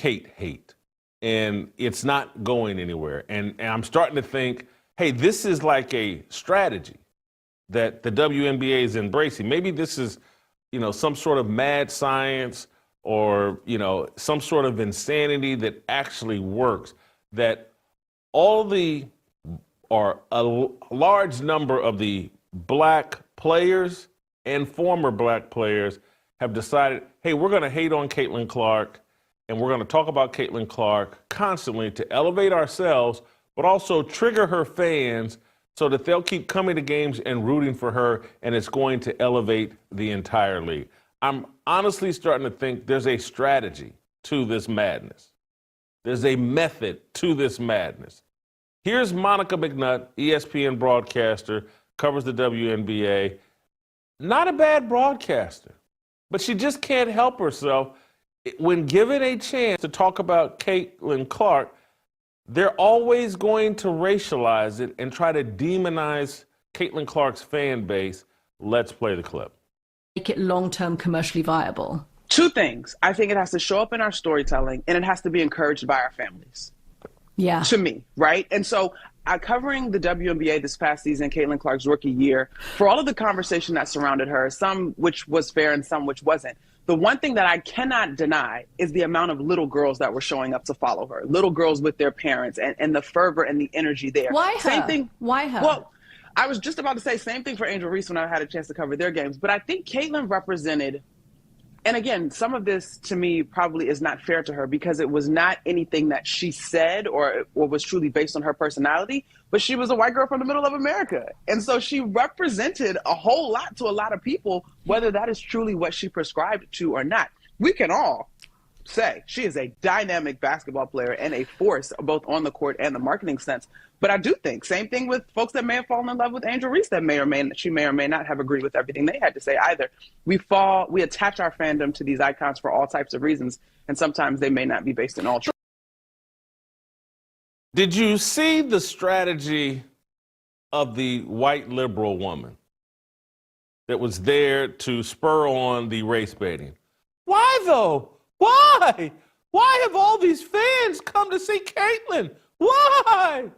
Kate hate, and it's not going anywhere. And I'm starting to think, hey, this is like a strategy that the WNBA is embracing. Maybe this is, some sort of mad science or, some sort of insanity that actually works, that a large number of the black players and former black players have decided, hey, we're going to hate on Caitlin Clark and we're going to talk about Caitlin Clark constantly to elevate ourselves, but also trigger her fans so that they'll keep coming to games and rooting for her, and it's going to elevate the entire league. I'm honestly starting to think there's a strategy to this madness. There's a method to this madness. Here's Monica McNutt, ESPN broadcaster, covers the WNBA. Not a bad broadcaster, but she just can't help herself. When given a chance to talk about Caitlin Clark, they're always going to racialize it and try to demonize Caitlin Clark's fan base. Let's play the clip. Make it long-term commercially viable. Two things. I think it has to show up in our storytelling, and it has to be encouraged by our families. Yeah. To me, right? And so covering the WNBA this past season, Caitlin Clark's rookie year, for all of the conversation that surrounded her, some which was fair and some which wasn't, the one thing that I cannot deny is the amount of little girls that were showing up to follow her, little girls with their parents, and the fervor and the energy there. Why her? Same thing. Why her? Well, I was just about to say same thing for Angel Reese when I had a chance to cover their games. But I think Caitlin represented, and again, some of this to me probably is not fair to her because it was not anything that she said or was truly based on her personality, but she was a white girl from the middle of America. And so she represented a whole lot to a lot of people, whether that is truly what she prescribed to or not. We can all say she is a dynamic basketball player and a force both on the court and the marketing sense. But I do think, same thing with folks that may have fallen in love with Angel Reese that she may or may not have agreed with everything they had to say either. We attach our fandom to these icons for all types of reasons, and sometimes they may not be based in all truth. Did you see the strategy of the white liberal woman that was there to spur on the race baiting? Why though? Why? Why have all these fans come to see Caitlin? Why?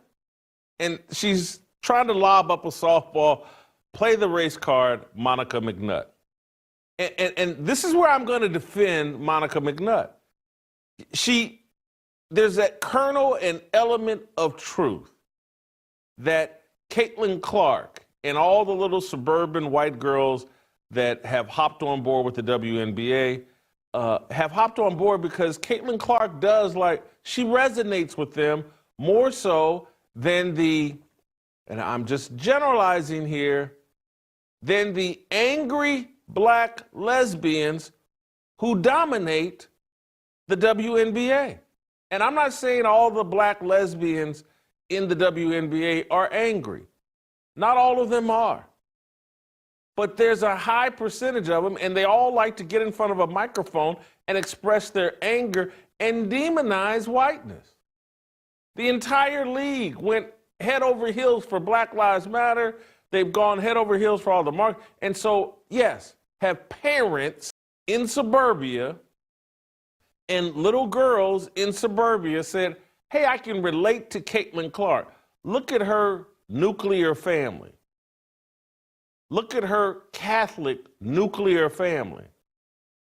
And she's trying to lob up a softball, play the race card, Monica McNutt. And this is where I'm going to defend Monica McNutt. There's that kernel and element of truth that Caitlin Clark and all the little suburban white girls that have hopped on board with the WNBA have hopped on board because Caitlin Clark she resonates with them more so than and I'm just generalizing here, than the angry black lesbians who dominate the WNBA. And I'm not saying all the black lesbians in the WNBA are angry. Not all of them are. But there's a high percentage of them, and they all like to get in front of a microphone and express their anger and demonize whiteness. The entire league went head over heels for Black Lives Matter. They've gone head over heels for all the mark. And so, yes, have parents in suburbia and little girls in suburbia said, hey, I can relate to Caitlin Clark. Look at her nuclear family. Look at her Catholic nuclear family.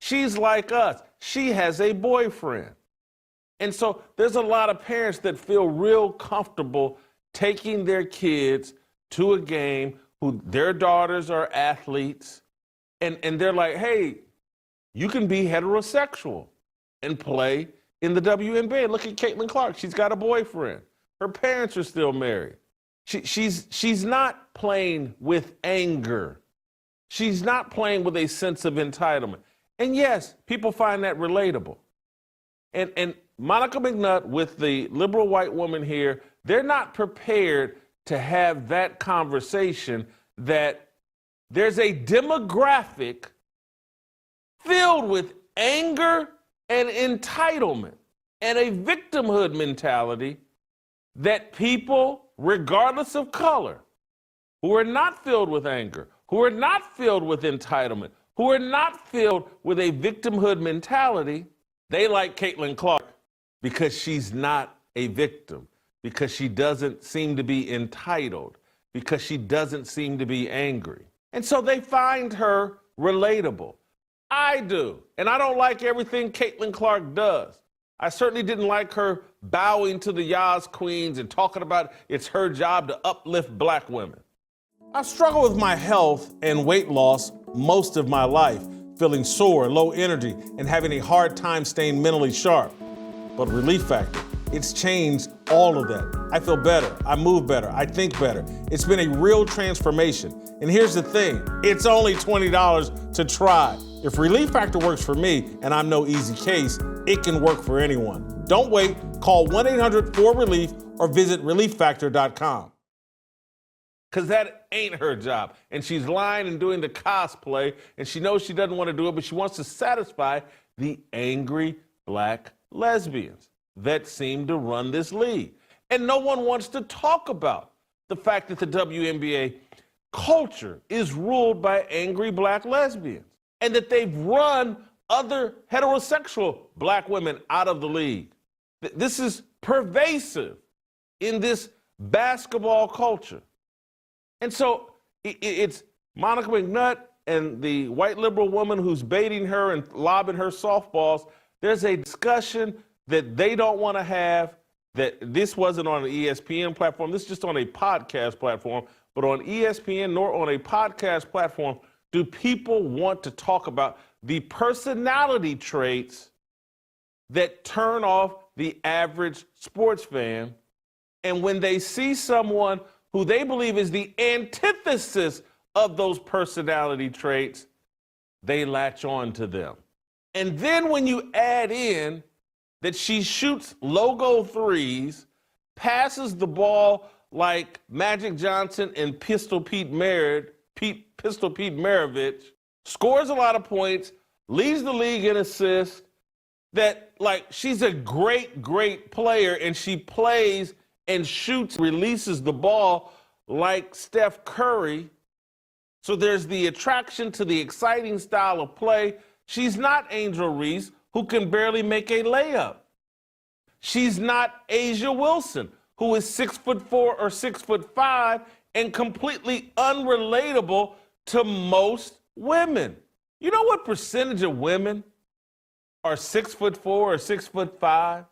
She's like us. She has a boyfriend. And so there's a lot of parents that feel real comfortable taking their kids to a game who their daughters are athletes. And they're like, hey, you can be heterosexual and play in the WNBA. Look at Caitlin Clark. She's got a boyfriend. Her parents are still married. She's not playing with anger. She's not playing with a sense of entitlement. And yes, people find that relatable. And Monica McNutt with the liberal white woman here, they're not prepared to have that conversation that there's a demographic filled with anger and entitlement and a victimhood mentality that people, regardless of color, who are not filled with anger, who are not filled with entitlement, who are not filled with a victimhood mentality, they like Caitlin Clark because she's not a victim, because she doesn't seem to be entitled, because she doesn't seem to be angry. And so they find her relatable. I do. And I don't like everything Caitlin Clark does. I certainly didn't like her bowing to the Yas Queens and talking about it's her job to uplift black women. I've struggled with my health and weight loss most of my life, feeling sore, low energy, and having a hard time staying mentally sharp. But Relief Factor, it's changed all of that. I feel better, I move better, I think better. It's been a real transformation. And here's the thing, it's only $20 to try. If Relief Factor works for me, and I'm no easy case, it can work for anyone. Don't wait, call 1-800-4RELIEF or visit relieffactor.com. Because that ain't her job. And she's lying and doing the cosplay, and she knows she doesn't want to do it, but she wants to satisfy the angry black lesbians that seem to run this league. And no one wants to talk about the fact that the WNBA culture is ruled by angry black lesbians and that they've run other heterosexual black women out of the league. This is pervasive in this basketball culture. And so it's Monica McNutt and the white liberal woman who's baiting her and lobbing her softballs. There's a discussion that they don't want to have, that this wasn't on an ESPN platform. This is just on a podcast platform. But on ESPN nor on a podcast platform do people want to talk about the personality traits that turn off the average sports fan. And when they see someone who they believe is the antithesis of those personality traits, they latch on to them. And then when you add in that she shoots logo threes, passes the ball like Magic Johnson and Pistol Pete Maravich, scores a lot of points, leads the league in assists, that like she's a great, great player, and she plays and shoots, releases the ball like Steph Curry. So there's the attraction to the exciting style of play. She's not Angel Reese, who can barely make a layup. She's not Asia Wilson, who is 6'4" or 6'5" and completely unrelatable to most women. You know what percentage of women are 6'4" or 6'5"?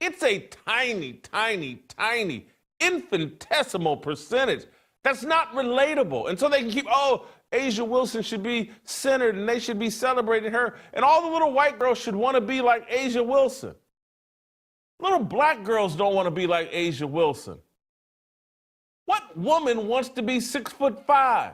It's a tiny, tiny, tiny, infinitesimal percentage. That's not relatable. And so they can keep, oh, Asia Wilson should be centered and they should be celebrating her. And all the little white girls should want to be like Asia Wilson. Little black girls don't want to be like Asia Wilson. What woman wants to be 6'5"?